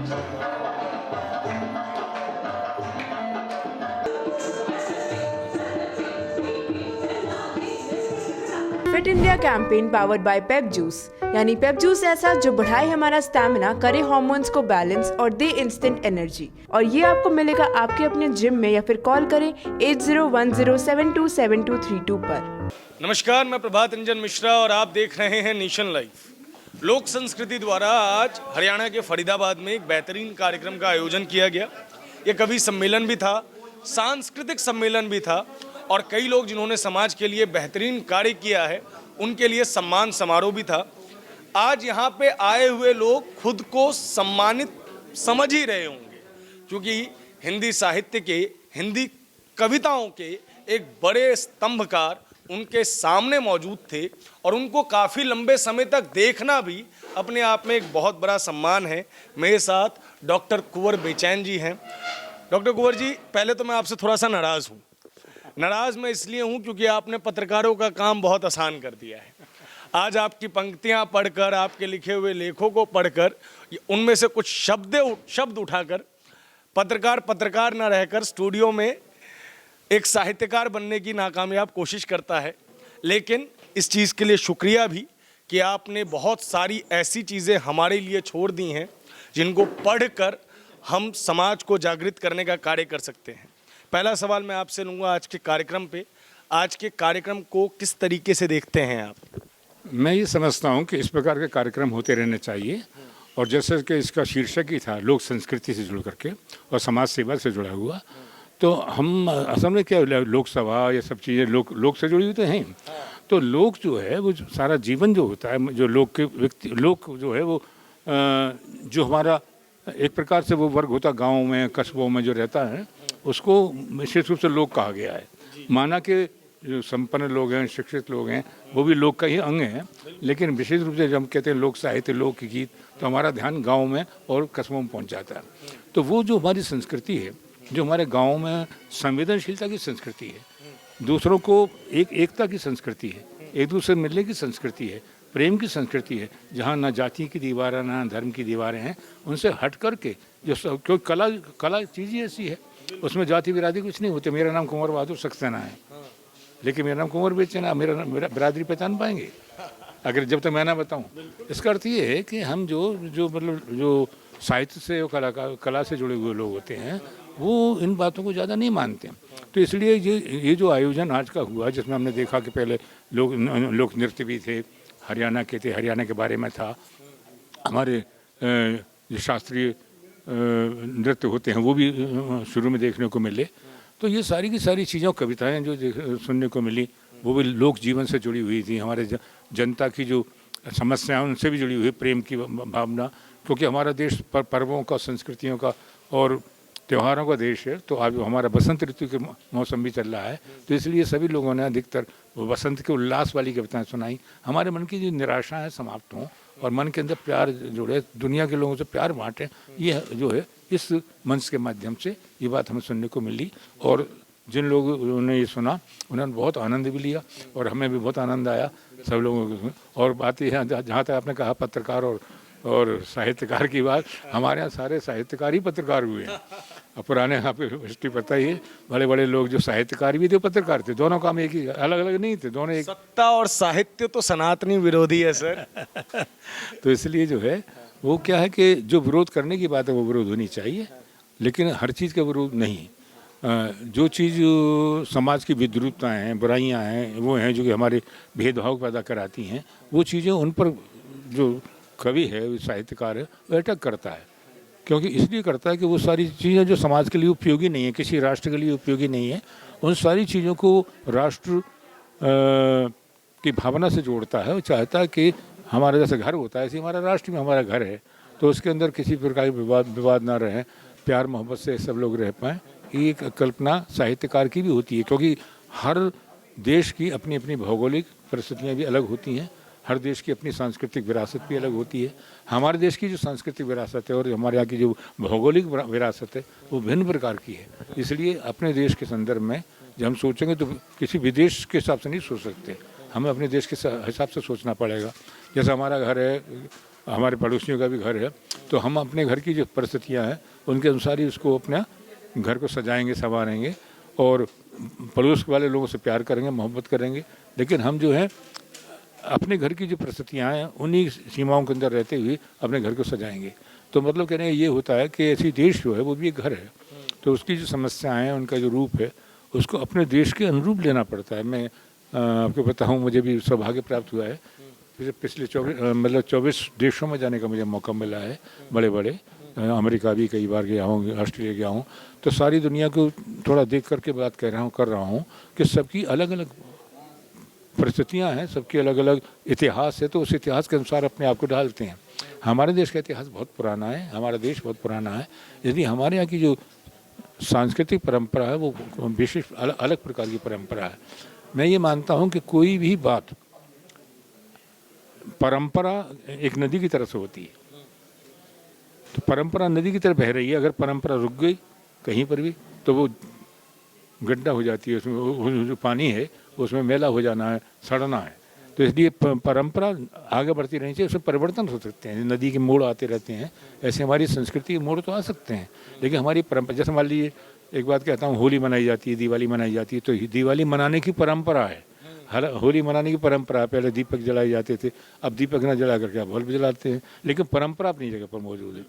Fit India campaign powered by Pep juice, यानी पेप juice ऐसा जो बढ़ाए हमारा स्टैमिना, करे हार्मोन्स को बैलेंस और दे इंस्टेंट एनर्जी। और ये आपको मिलेगा आपके अपने जिम में, या फिर कॉल करें 8010727232 पर। नमस्कार, मैं प्रभात रंजन मिश्रा और आप देख रहे हैं नेशन लाइव। लोक संस्कृति द्वारा आज हरियाणा के फरीदाबाद में एक बेहतरीन कार्यक्रम का आयोजन किया गया। ये कवि सम्मेलन भी था, सांस्कृतिक सम्मेलन भी था, और कई लोग जिन्होंने समाज के लिए बेहतरीन कार्य किया है उनके लिए सम्मान समारोह भी था। आज यहाँ पे आए हुए लोग खुद को सम्मानित समझ ही रहे होंगे, क्योंकि हिंदी साहित्य के, हिंदी कविताओं के एक बड़े स्तंभकार उनके सामने मौजूद थे, और उनको काफ़ी लंबे समय तक देखना भी अपने आप में एक बहुत बड़ा सम्मान है। मेरे साथ डॉक्टर कुंवर बेचैन जी हैं। डॉक्टर कुंवर जी, पहले तो मैं आपसे थोड़ा सा नाराज़ हूँ। नाराज़ मैं इसलिए हूँ क्योंकि आपने पत्रकारों का काम बहुत आसान कर दिया है। आज आपकी पंक्तियाँ पढ़कर, आपके लिखे हुए लेखों को पढ़कर, उनमें से कुछ शब्द उठाकर पत्रकार ना रहकर स्टूडियो में एक साहित्यकार बनने की नाकामयाब कोशिश करता है। लेकिन इस चीज़ के लिए शुक्रिया भी कि आपने बहुत सारी ऐसी चीज़ें हमारे लिए छोड़ दी हैं जिनको पढ़कर हम समाज को जागृत करने का कार्य कर सकते हैं। पहला सवाल मैं आपसे लूँगा आज के कार्यक्रम पे। आज के कार्यक्रम को किस तरीके से देखते हैं आप? मैं ये समझता हूँ कि इस प्रकार के कार्यक्रम होते रहने चाहिए, और जैसे कि इसका शीर्षक ही था लोक संस्कृति से जुड़ करके और समाज सेवा से जुड़ा हुआ, तो हम असल में क्या लोकसभा ये सब चीज़ें लोक से जुड़ी हुई तो हैं। तो लोक जो है वो सारा जीवन जो होता है, जो लोक के व्यक्ति, लोक जो है वो जो हमारा एक प्रकार से वो वर्ग होता है गाँव में, कस्बों में जो रहता है, उसको विशेष रूप से लोक कहा गया है। माना कि जो संपन्न लोग हैं, शिक्षित लोग हैं, वो भी लोक का ही अंग हैं, लेकिन विशेष रूप से जब हम कहते हैं लोक साहित्य, लोक गीत, तो हमारा ध्यान गांव में और कस्बों में पहुंच जाता है। तो वो जो हमारी संस्कृति है, जो हमारे गांव में संवेदनशीलता की संस्कृति है, दूसरों को एकता की संस्कृति है, एक दूसरे से मिलने की संस्कृति है, प्रेम की संस्कृति है, जहाँ ना जाति की दीवारें ना धर्म की दीवारें हैं, उनसे हट करके जो क्योंकि कला चीज़ ही ऐसी है, उसमें जाति बिरादरी कुछ नहीं होती। मेरा नाम कुंवर बहादुर सक्सेना है, लेकिन मेरा नाम कुंवर बेचैन, मेरा बिरादरी पहचान पाएंगे अगर जब तक मैं ना बताऊं। इसका अर्थ ये है कि हम जो साहित्य से और कला से जुड़े हुए लोग होते हैं, वो इन बातों को ज़्यादा नहीं मानते हैं। तो इसलिए ये जो आयोजन आज का हुआ, जिसमें हमने देखा कि पहले लोक नृत्य भी थे, हरियाणा के थे, हरियाणा के बारे में था, हमारे जो शास्त्रीय नृत्य होते हैं वो भी शुरू में देखने को मिले। तो ये सारी की सारी चीज़ें, कविताएं जो सुनने को मिली, वो भी लोक जीवन से जुड़ी हुई थी। हमारे जनता की जो समस्याएं उनसे भी जुड़ी हुई, प्रेम की भावना, क्योंकि हमारा देश पर्वों का, संस्कृतियों का और त्योहारों का देश है। तो आज हमारा बसंत ऋतु के मौसम भी चल रहा है, तो इसलिए सभी लोगों ने अधिकतर बसंत के उल्लास वाली कविताएं सुनाई। हमारे मन की जो निराशा है समाप्त हों और मन के अंदर प्यार जुड़े, दुनिया के लोगों से प्यार बांटें, ये जो है इस मंच के माध्यम से ये बात हमें सुनने को मिली। और जिन लोगों ने ये सुना उन्होंने बहुत आनंद भी लिया और हमें भी बहुत आनंद आया सब लोगों को। और बात ये है, जहाँ तक आपने कहा पत्रकार और साहित्यकार की बात, हमारे यहाँ सारे साहित्यकार ही पत्रकार हुए हैं। अब पुराने यहाँ पे हिस्ट्री पता ही है, बड़े बड़े लोग जो साहित्यकार भी थे, पत्रकार थे, दोनों काम एक ही, अलग अलग नहीं थे, दोनों एक। सत्ता और साहित्य तो सनातनी विरोधी है सर। तो इसलिए जो है वो क्या है कि जो विरोध करने की बात है वो विरोध होनी चाहिए, लेकिन हर चीज़ का विरोध नहीं। जो चीज़ समाज की विद्रूपताएँ हैं, बुराइयाँ हैं, वो हैं जो कि हमारे भेदभाव पैदा कराती हैं, वो चीज़ें उन पर जो कवि है, साहित्यकार है, वो अटैक करता है। क्योंकि इसलिए करता है कि वो सारी चीज़ें जो समाज के लिए उपयोगी नहीं है, किसी राष्ट्र के लिए उपयोगी नहीं है, उन सारी चीज़ों को राष्ट्र की भावना से जोड़ता है। वो चाहता है कि हमारा जैसे घर होता है, ऐसे हमारा राष्ट्र में हमारा घर है, तो उसके अंदर किसी प्रकार के विवाद ना रहे, प्यार मोहब्बत से सब लोग रह पाएँ। ये एक कल्पना साहित्यकार की भी होती है, क्योंकि हर देश की अपनी अपनी भौगोलिक परिस्थितियाँ भी अलग होती हैं, हर देश की अपनी सांस्कृतिक विरासत भी अलग होती है। हमारे देश की जो सांस्कृतिक विरासत है और हमारे यहाँ की जो भौगोलिक विरासत है वो भिन्न प्रकार की है। इसलिए अपने देश के संदर्भ में जब हम सोचेंगे तो किसी विदेश के हिसाब से नहीं सोच सकते, हमें अपने देश के हिसाब से सोचना पड़ेगा। जैसे हमारा घर है हमारे पड़ोसियों का भी घर है, तो हम अपने घर की जो परिस्थितियाँ हैं उनके अनुसार ही उसको अपना घर को सजाएंगे, संवारेंगे और पड़ोस वाले लोगों से प्यार करेंगे, मोहब्बत करेंगे। लेकिन हम जो है अपने घर की जो परिस्थितियाँ हैं उन्हीं सीमाओं के अंदर रहते हुए अपने घर को सजाएंगे। तो मतलब कहने का ये होता है कि ऐसी देश जो है वो भी एक घर है, तो उसकी जो समस्याएं हैं, उनका जो रूप है, उसको अपने देश के अनुरूप लेना पड़ता है। मैं आपको बताऊं, मुझे भी सौभाग्य प्राप्त हुआ है, पिछले 24 देशों में जाने का मुझे मौका मिला है, बड़े बड़े। अमेरिका भी कई बार गया हूँ, ऑस्ट्रेलिया गया हूँ, तो सारी दुनिया को थोड़ा देख करके बात कर रहा हूँ कि सबकी अलग अलग परिस्थितियाँ हैं, सबके अलग अलग इतिहास है, तो उस इतिहास के अनुसार अपने आप को डालते हैं। हमारे देश का इतिहास बहुत पुराना है, हमारा देश बहुत पुराना है। यदि हमारे यहाँ की जो सांस्कृतिक परंपरा है वो विशेष अलग प्रकार की परंपरा है। मैं ये मानता हूँ कि कोई भी बात परंपरा एक नदी की तरह से होती है, तो परंपरा नदी की तरह बह रही है। अगर परंपरा रुक गई कहीं पर भी तो वो गड्ढा हो जाती है, उसमें जो पानी है उसमें मैला हो जाना है, सड़ना है। तो इसलिए परंपरा आगे बढ़ती रहनी चाहिए, उसमें परिवर्तन हो सकते हैं, नदी के मोड़ आते रहते हैं, ऐसे हमारी संस्कृति के मोड़ तो आ सकते हैं। लेकिन हमारी परंपरा, जैसे मान लीजिए एक बात कहता हूँ, होली मनाई जाती है, दिवाली मनाई जाती है, तो दिवाली मनाने की परंपरा है, होली मनाने की परंपरा है। पहले दीपक जलाए जाते थे, अब दीपक न जला करके अब बल्ब जलाते हैं, लेकिन परंपरा अपनी जगह पर मौजूद है।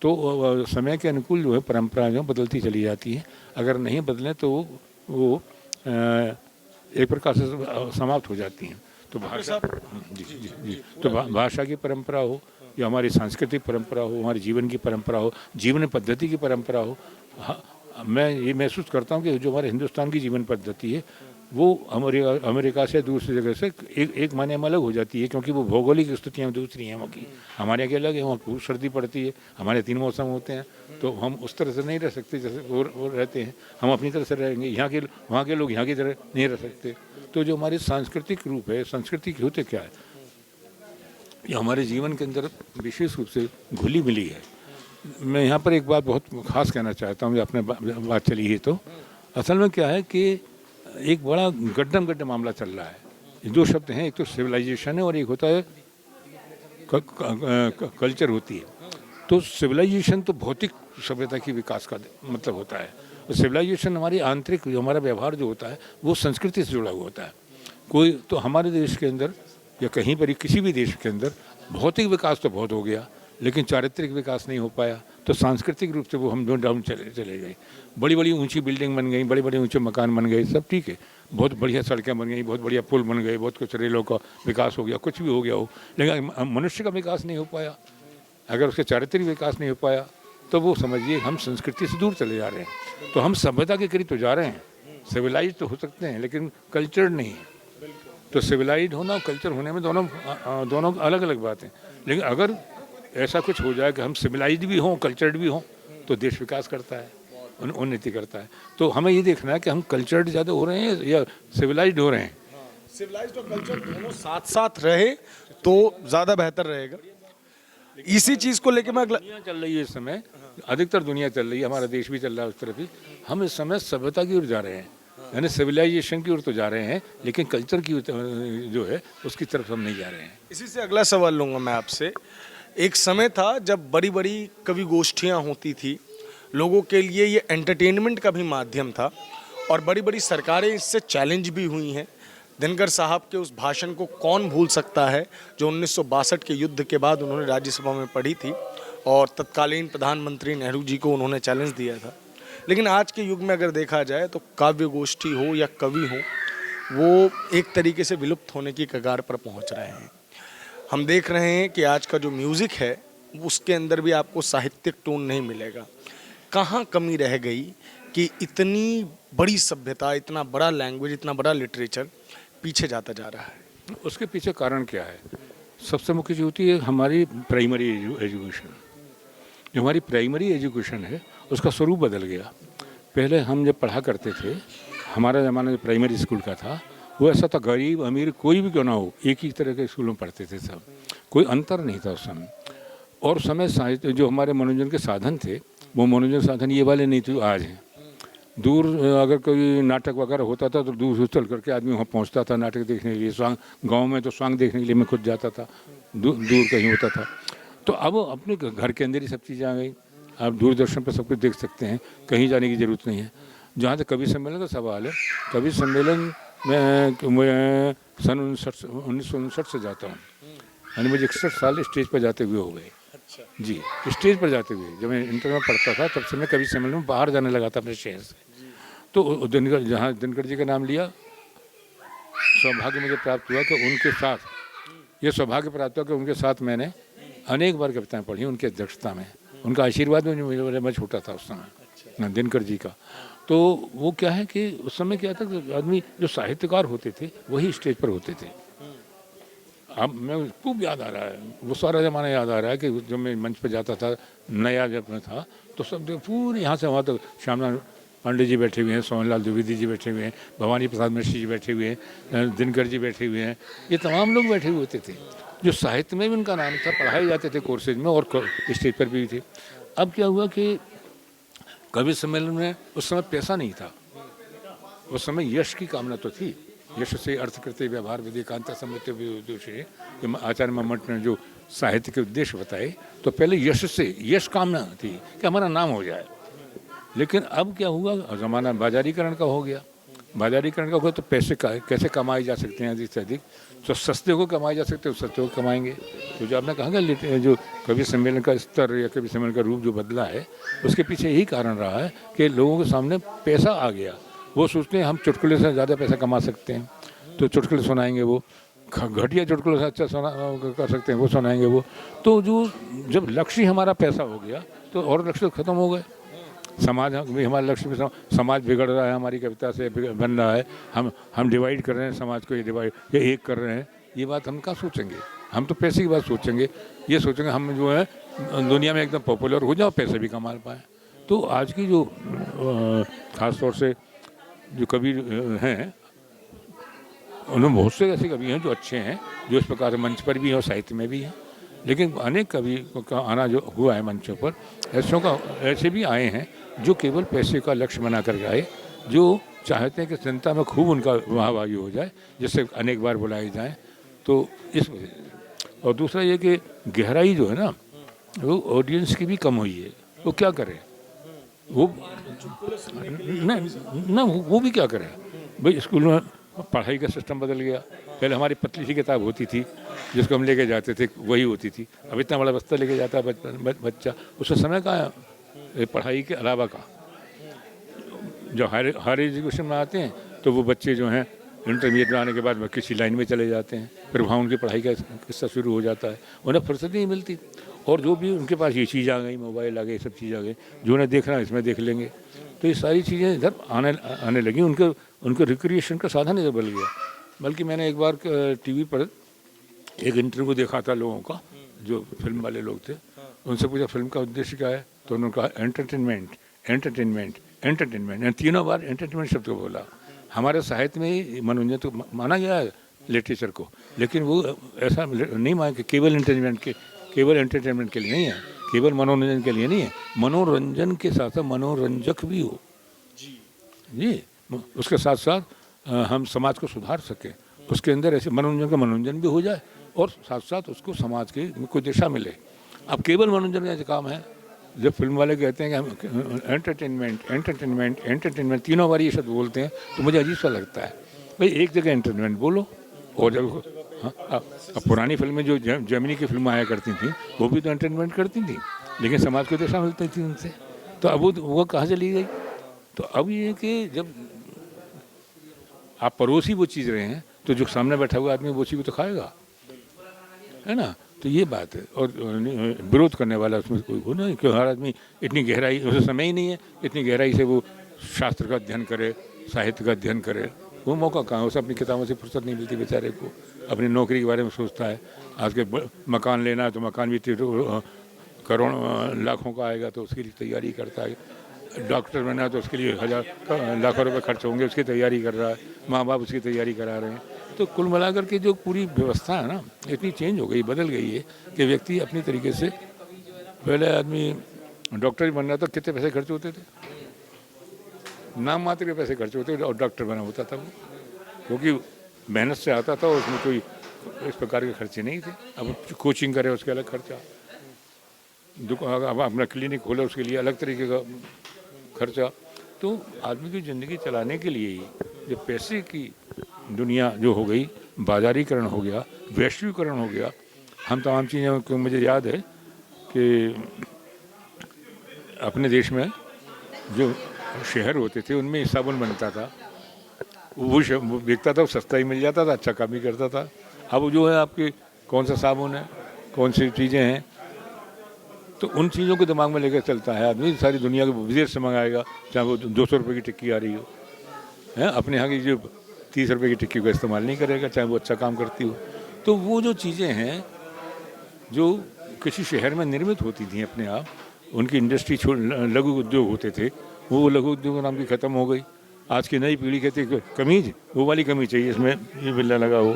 तो समय के अनुकूल जो है परंपराएं जो बदलती चली जाती हैं, अगर नहीं बदलें तो वो एक प्रकार से समाप्त हो जाती हैं। तो भाषा, जी, तो भाषा की परंपरा हो या हमारी सांस्कृतिक परंपरा हो, हमारे जीवन की परंपरा हो, जीवन पद्धति की परंपरा हो, मैं ये महसूस करता हूँ कि जो हमारे हिंदुस्तान की जीवन पद्धति है वो अमेरिका से दूसरी जगह से एक मायने में अलग हो जाती है, क्योंकि वो भौगोलिक स्थितियाँ दूसरी हैं वहाँ की, हमारे यहाँ की अलग है। वहाँ खूब सर्दी पड़ती है, हमारे 3 मौसम होते हैं, तो हम उस तरह से नहीं रह सकते जैसे वो रहते हैं। हम अपनी तरह से रहेंगे, वहाँ के लोग यहाँ की तरह नहीं रह सकते। तो जो हमारी सांस्कृतिक रूप है, संस्कृति की होते क्या है, ये हमारे जीवन के अंदर विशेष रूप से घुली मिली है। मैं यहाँ पर एक बात बहुत खास कहना चाहता हूँ, आपने बात चली है तो असल में क्या है कि एक बड़ा गड्ढम मामला चल रहा है। 2 शब्द हैं, एक तो सिविलाइजेशन है और एक होता है कल्चर होती है। तो सिविलाइजेशन तो भौतिक सभ्यता की विकास का मतलब होता है, और सिविलाइजेशन हमारी आंतरिक जो हमारा व्यवहार जो होता है वो संस्कृति से जुड़ा हुआ होता है। कोई तो हमारे देश के अंदर या कहीं पर किसी भी देश के अंदर भौतिक विकास तो बहुत हो गया, लेकिन चारित्रिक विकास नहीं हो पाया। तो सांस्कृतिक रूप से वो हम डाउन चले गए। बड़ी बड़ी ऊंची बिल्डिंग बन गई, बड़े बड़े ऊंचे मकान बन गए, सब ठीक है, बहुत बढ़िया सड़कें बन गई, बहुत बढ़िया पुल बन गए, बहुत कुछ रेलों का विकास हो गया, कुछ भी हो गया हो, लेकिन मनुष्य का विकास नहीं हो पाया। अगर उसके चारित्रिक विकास नहीं हो पाया तो वो समझिए हम संस्कृति से दूर चले जा रहे हैं। तो हम सभ्यता के करीब तो जा रहे हैं, सिविलाइज तो हो सकते हैं लेकिन कल्चर नहीं है। तो सिविलाइज होना और कल्चर होने में दोनों अलग अलग बातें। लेकिन अगर ऐसा कुछ हो जाए कि हम सिविलाइज्ड भी हों, कल्चर्ड भी हों, तो देश विकास करता है, उन्नति करता है। तो हमें ये देखना है कि हम कल्चर्ड ज़्यादा हो रहे हैं या सिविलाइज्ड हो रहे हैं। सिविलाइज्ड और कल्चर दोनों साथ साथ रहे तो ज़्यादा बेहतर रहेगा। इसी चीज़ को लेकर मैं दुनिया चल रही है इस समय, अधिकतर दुनिया चल रही है, हमारा देश भी चल रहा है उस तरफ ही। हम इस समय सभ्यता की ओर जा रहे हैं, यानी सिविलाइजेशन की ओर तो जा रहे हैं, लेकिन कल्चर की जो है उसकी तरफ हम नहीं जा रहे हैं। इसी से अगला सवाल लूँगा मैं आपसे। एक समय था जब बड़ी बड़ी कवि गोष्ठियाँ होती थी, लोगों के लिए ये एंटरटेनमेंट का भी माध्यम था, और बड़ी बड़ी सरकारें इससे चैलेंज भी हुई हैं। दिनकर साहब के उस भाषण को कौन भूल सकता है, जो 1962 के युद्ध के बाद उन्होंने राज्यसभा में पढ़ी थी और तत्कालीन प्रधानमंत्री नेहरू जी को उन्होंने चैलेंज दिया था। लेकिन आज के युग में अगर देखा जाए तो काव्य गोष्ठी हो या कवि हो, वो एक तरीके से विलुप्त होने की कगार पर पहुंच रहे हैं। हम देख रहे हैं कि आज का जो म्यूज़िक है उसके अंदर भी आपको साहित्यिक टोन नहीं मिलेगा। कहाँ कमी रह गई कि इतनी बड़ी सभ्यता, इतना बड़ा लैंग्वेज, इतना बड़ा लिटरेचर पीछे जाता जा रहा है? उसके पीछे कारण क्या है? सबसे मुख्य जो होती है हमारी प्राइमरी एजुकेशन। जो हमारी प्राइमरी एजुकेशन है उसका स्वरूप बदल गया। पहले हम जब पढ़ा करते थे, हमारा ज़माना जो प्राइमरी स्कूल का था वो ऐसा था, गरीब अमीर कोई भी क्यों ना हो, एक ही तरह के स्कूलों में पढ़ते थे सब, कोई अंतर नहीं था उस समय। और समय साहित्य जो हमारे मनोरंजन के साधन थे वो मनोरंजन साधन ये वाले नहीं थे जो आज हैं। दूर अगर कोई नाटक वगैरह होता था तो दूर से चल करके आदमी वहाँ पहुँचता था नाटक देखने के लिए। स्वांग गांव में तो स्वांग देखने के लिए मैं खुद जाता था, दूर कहीं होता था। तो अब अपने घर के अंदर ही सब चीज़ें आ गई, आप दूरदर्शन पर सब कुछ देख सकते हैं, कहीं जाने की ज़रूरत नहीं है। जहाँ तक कवि सम्मेलन का सवाल है, कवि सम्मेलन मैं सन 1959 से जाता हूँ, यानी मुझे 61 साल स्टेज पर जाते हुए हो गए। अच्छा। जी, स्टेज पर जाते हुए, जब मैं इंटर में पढ़ता था तब से मैं कवि सम्मेलन में बाहर जाने लगा था अपने शहर से। तो दिनकर जी का नाम लिया, सौभाग्य मुझे प्राप्त हुआ कि उनके साथ, ये सौभाग्य प्राप्त हुआ कि उनके साथ मैंने अनेक बार कविताएं पढ़ी उनकी अध्यक्षता में। उनका आशीर्वाद में मुझे, मैं छोटा था उस समय, दिनकर जी का। तो वो क्या है कि उस समय क्या था कि आदमी जो साहित्यकार होते थे वही स्टेज पर होते थे। अब मैं खूब याद आ रहा है, वो सारा ज़माना याद आ रहा है कि जब मैं मंच पर जाता था, नया जब मैं था, तो सब पूरे यहाँ से वहाँ तक श्यामनारायण पांडे जी बैठे हुए हैं, सोहनलाल द्विवेदी जी बैठे हुए हैं, भवानी प्रसाद मिश्र जी बैठे हुए हैं, दिनकर जी बैठे हुए हैं, ये तमाम लोग बैठे हुए होते थे जो साहित्य में भी उनका नाम था, पढ़ाए जाते थे कोर्सेज में और स्टेज पर भी थे। अब क्या हुआ कि कवि सम्मेलन में उस समय पैसा नहीं था, उस समय यश की कामना तो थी। यश से अर्थकृत्य व्यवहार विधि कांता सम्मति उद्देश्य, आचार्य मम्मट ने जो साहित्य के उद्देश्य बताए, तो पहले यश से, यश कामना थी कि हमारा नाम हो जाए। लेकिन अब क्या हुआ, ज़माना बाजारीकरण का हो गया। बाजारीकरण का होगा तो पैसे कैसे कमाए जा सकते हैं अधिक से अधिक, तो सस्ते को कमाए जा सकते हैं, तो सस्ते को कमाएंगे। तो जो आपने कहा जो कवि सम्मेलन का स्तर या कवि सम्मेलन का रूप जो बदला है, उसके पीछे यही कारण रहा है कि लोगों के सामने पैसा आ गया। वो सोचते हैं हम चुटकुले से ज़्यादा पैसा कमा सकते हैं, तो चुटकुले सुनाएंगे, वो घटिया चुटकुले से अच्छा कर सकते हैं, वो सुनाएंगे वो। तो जो जब लक्ष्य हमारा पैसा हो गया तो और लक्ष्य खत्म हो गए। समाज भी हमारा लक्ष्य में, समाज बिगड़ रहा है, हमारी कविता से बन रहा है, हम डिवाइड कर रहे हैं समाज को, ये डिवाइड या एक कर रहे हैं, ये बात हम कहाँ सोचेंगे। हम तो पैसे की बात सोचेंगे, ये सोचेंगे हम जो है दुनिया में एकदम पॉपुलर हो जाओ, पैसे भी कमा पाएँ। तो आज की जो ख़ास तौर से जो कवि हैं, उनमें बहुत से ऐसे कवि हैं जो अच्छे हैं, जो इस प्रकार से मंच पर भी हैं और साहित्य में भी हैं। लेकिन अनेक कवि का आना जो हुआ है मंचों पर, ऐसे भी आए हैं जो केवल पैसे का लक्ष्य बना कर आए, जो चाहते हैं कि जनता में खूब उनका वाहवाही हो जाए, जिससे अनेक बार बुलाए जाएं। तो इस वजह से, और दूसरा ये कि गहराई जो है ना, वो ऑडियंस की भी कम हुई है। वो क्या करें, वो ना वो भी क्या करें भाई। स्कूल में पढ़ाई का सिस्टम बदल गया। पहले हमारी पतली सी किताब होती थी जिसको हम लेके जाते थे, वही होती थी। अब इतना बड़ा बस्ता लेके जाता है बच्चा, उसका समय कहाँ है पढ़ाई के अलावा का। जब हायर एजुकेशन में आते हैं तो वो बच्चे जो हैं इंटरमीडिएट में आने के बाद किसी लाइन में चले जाते हैं, फिर वहाँ उनकी पढ़ाई का किस्सा शुरू हो जाता है, उन्हें फुर्सत नहीं मिलती। और जो भी उनके पास ये चीज़ आ गई, मोबाइल आ गई, सब चीज़ आ गई, जो उन्हें देखना है इसमें देख लेंगे। तो ये सारी चीज़ें इधर आने लगी, उनके रिक्रिएशन का साधन इधर बदल गया। बल्कि मैंने एक बार टीवी पर एक इंटरव्यू देखा था लोगों का, जो फिल्म वाले लोग थे, उनसे पूछा फिल्म का उद्देश्य क्या है, तो उन्होंने कहा एंटरटेनमेंट, एंटरटेनमेंट, एंटरटेनमेंट, तीनों बार एंटरटेनमेंट शब्द को बोला। हमारे साहित्य में मनोरंजन तो माना गया है लिटरेचर को, लेकिन वो ऐसा नहीं माना कि केवल एंटरटेनमेंट के लिए नहीं है, केवल मनोरंजन के लिए नहीं है, मनोरंजन के साथ साथ मनोरंजक भी हो जी। उसके साथ साथ हम समाज को सुधार सकें, उसके अंदर ऐसे मनोरंजन का मनोरंजन भी हो जाए और साथ साथ उसको समाज की कोई दिशा मिले। अब केवल मनोरंजन का काम है, जब फिल्म वाले कहते हैं कि हम एंटरटेनमेंट, एंटरटेनमेंट, एंटरटेनमेंट तीनों बार ये शब्द बोलते हैं, तो मुझे अजीब सा लगता है। भाई एक जगह एंटरटेनमेंट बोलो, और जब अब पुरानी फिल्में जो जेमिनी की फिल्में आया करती थी, वो भी तो एंटरटेनमेंट करती थी, लेकिन समाज को दिशा मिलती थी उनसे। तो अब वो कहाँ चली गई। तो अब ये कि जब आप परोसी वो चीज़ रहे हैं, तो जो सामने बैठा हुआ आदमी वो चीज़ तो खाएगा, है ना। तो ये बात है। और विरोध करने वाला उसमें कोई हो नहीं, क्यों हर आदमी इतनी गहराई, उसे समय ही नहीं है इतनी गहराई से वो शास्त्र का अध्ययन करे, साहित्य का अध्ययन करे। वो मौका कहाँ, उसे अपनी किताबों से फुर्सत नहीं मिलती बेचारे को। अपनी नौकरी के बारे में सोचता है, आज के मकान लेना है तो मकान भी करोड़ों लाखों का आएगा, तो उसके लिए तैयारी करता है। डॉक्टर बनना है तो उसके लिए लाखों रुपए खर्च होंगे, उसकी तैयारी कर रहा है, माँ बाप उसकी तैयारी करा रहे हैं। तो कुल मिलाकर के जो पूरी व्यवस्था है ना, इतनी चेंज हो गई, बदल गई है कि व्यक्ति अपनी तरीके से, पहले आदमी डॉक्टर ही बनना था कितने पैसे खर्च होते थे, नाम मात्र के पैसे खर्च होते और डॉक्टर बना होता था वो, क्योंकि मेहनत से आता था, उसमें कोई इस प्रकार के खर्चे नहीं थे। अब कोचिंग करे उसके अलग खर्चा, दुकान अब अपना क्लिनिक खोले उसके लिए अलग तरीके का खर्चा। तो आदमी की ज़िंदगी चलाने के लिए ही जो पैसे की दुनिया जो हो गई, बाजारीकरण हो गया, वैश्वीकरण हो गया, हम तमाम चीज़ें को मुझे याद है कि अपने देश में जो शहर होते थे उनमें साबुन बनता था, वो बिकता था, वो सस्ता ही मिल जाता था, अच्छा काम भी करता था। अब जो है आपके कौन सा साबुन है, कौन सी चीज़ें हैं, तो उन चीज़ों को दिमाग में लेकर चलता है आदमी। सारी दुनिया के विदेश से मंगाएगा, चाहे वो 200 रुपये की टिक्की आ रही हो, है अपने यहाँ की जो 30 रुपये की टिक्की का इस्तेमाल नहीं करेगा, चाहे वो अच्छा काम करती हो। तो वो जो चीज़ें हैं जो किसी शहर में निर्मित होती थी अपने आप, उनकी इंडस्ट्री लघु उद्योग होते थे, वो लघु उद्योग नाम की ख़त्म हो गई। आज की नई पीढ़ी कहती है कमीज, वो वाली कमीज चाहिए, इसमें ये बिल्ला लगा हो,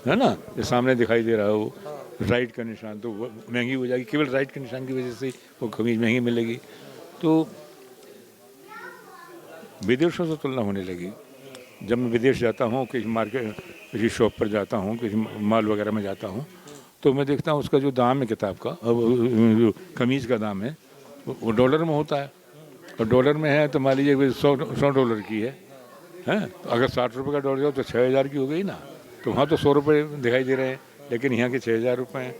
है ना, ये सामने दिखाई दे रहा हो, राइट का निशान, तो वो महंगी हो जाएगी। केवल राइट के निशान की वजह से वो कमीज महंगी मिलेगी। तो विदेशों से तुलना होने लगी। जब मैं विदेश जाता हूँ, किसी मार्केट, किसी शॉप पर जाता हूँ, किसी मॉल वगैरह में जाता हूँ, तो मैं देखता हूँ उसका जो दाम है किताब का, जो कमीज़ का दाम है, वो डॉलर में होता है। और डॉलर में है तो मान लीजिए $100 की है, तो अगर 60 रुपये का डॉलर हो तो 6000 की हो गई ना। तो वहाँ तो 100 रुपये दिखाई दे रहे हैं, लेकिन यहाँ के 6000 रुपये हैं।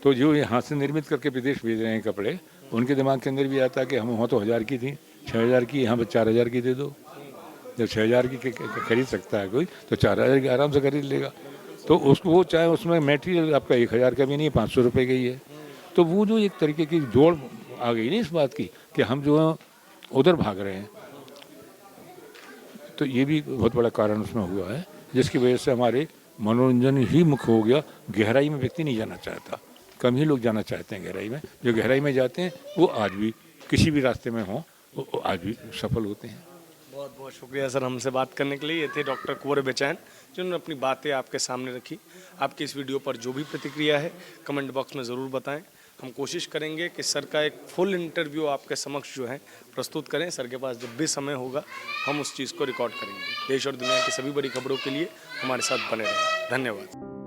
तो जो यहाँ से निर्मित करके विदेश भेज रहे हैं कपड़े, उनके दिमाग के अंदर भी आता है कि हम वहाँ तो 1000 की थी, 6000 की, यहाँ पर 4000 की दे दो। जब 6000 की खरीद सकता है कोई, तो 4000 की आराम से खरीद लेगा। तो उसको वो चाहे उसमें मटेरियल आपका 1000 का भी नहीं है, 500 रुपये का ही है। तो वो जो एक तरीके की दौड़ आ गई नहीं इस बात की कि हम जो है उधर भाग रहे हैं, तो ये भी बहुत बड़ा कारण उसमें हुआ है, जिसकी वजह से हमारे मनोरंजन ही मुख्य हो गया। गहराई में व्यक्ति नहीं जाना चाहता, कम ही लोग जाना चाहते हैं गहराई में। जो गहराई में जाते हैं वो आज भी किसी भी रास्ते में हों, वो आज भी सफल होते हैं। बहुत बहुत शुक्रिया सर हमसे बात करने के लिए। ये थे डॉक्टर कुंवर बेचैन, जिन्होंने अपनी बातें आपके सामने रखी। आपकी इस वीडियो पर जो भी प्रतिक्रिया है कमेंट बॉक्स में ज़रूर बताएं। हम कोशिश करेंगे कि सर का एक फुल इंटरव्यू आपके समक्ष जो है प्रस्तुत करें। सर के पास जब भी समय होगा हम उस चीज़ को रिकॉर्ड करेंगे। देश और दुनिया की सभी बड़ी खबरों के लिए हमारे साथ बने रहें। धन्यवाद।